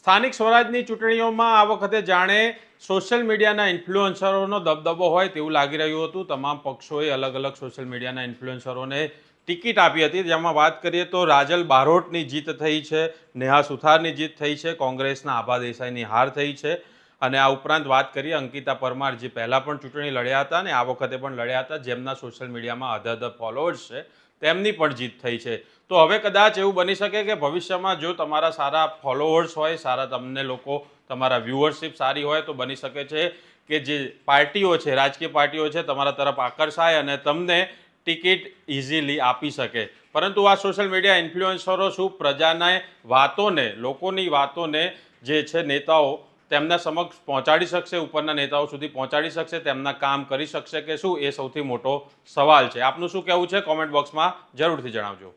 સ્થાનિક સ્વરાજની ચૂંટણીઓમાં આ વખતે જાણે સોશિયલ મીડિયાના ઇન્ફ્લુએન્સરોનો દબદબો હોય તેવું લાગી રહ્યું હતું। તમામ પક્ષોએ અલગ અલગ સોશિયલ મીડિયાના ઇન્ફ્લુએન્સરોને ટિકિટ આપી હતી, જેમાં વાત કરીએ તો રાજલ બારોટની જીત થઈ છે, નેહા સુથારની જીત થઈ છે, કોંગ્રેસના આભા દેસાઈની હાર થઈ છે અને આ ઉપરાંત વાત કરીએ અંકિતા પરમાર, જે પહેલાં પણ ચૂંટણી લડ્યા હતા અને આ વખતે પણ લડ્યા હતા, જેમના સોશિયલ મીડિયામાં અધધ ફોલોઅર્સ છે, તેમની પણ જીત થઈ છે। તો હવે કદાચ એવું બની શકે કે ભવિષ્યમાં જો તમારા સારા ફોલોઅર્સ હોય, સારા તમને લોકો, તમારા વ્યુઅરશિપ સારી હોય તો બની શકે છે કે જે પાર્ટીઓ છે, રાજકીય પાર્ટીઓ છે, તમારા તરફ આકર્ષાય અને તમને ટિકિટ ઇઝીલી આપી શકે। પરંતુ આ સોશિયલ મીડિયા ઇન્ફ્લુએન્સરો શું પ્રજાના વાતોને, લોકોની વાતોને જે છે નેતાઓ તેમના સમક્ષ પહોંચાડી શકશે, ઉપરના નેતાઓ સુધી પહોંચાડી શકશે, તેમના કામ કરી શકશે કે શું, એ સૌથી મોટો સવાલ છે। આપનું શું કહેવું છે કોમેન્ટ બોક્સમાં જરૂરથી જણાવજો।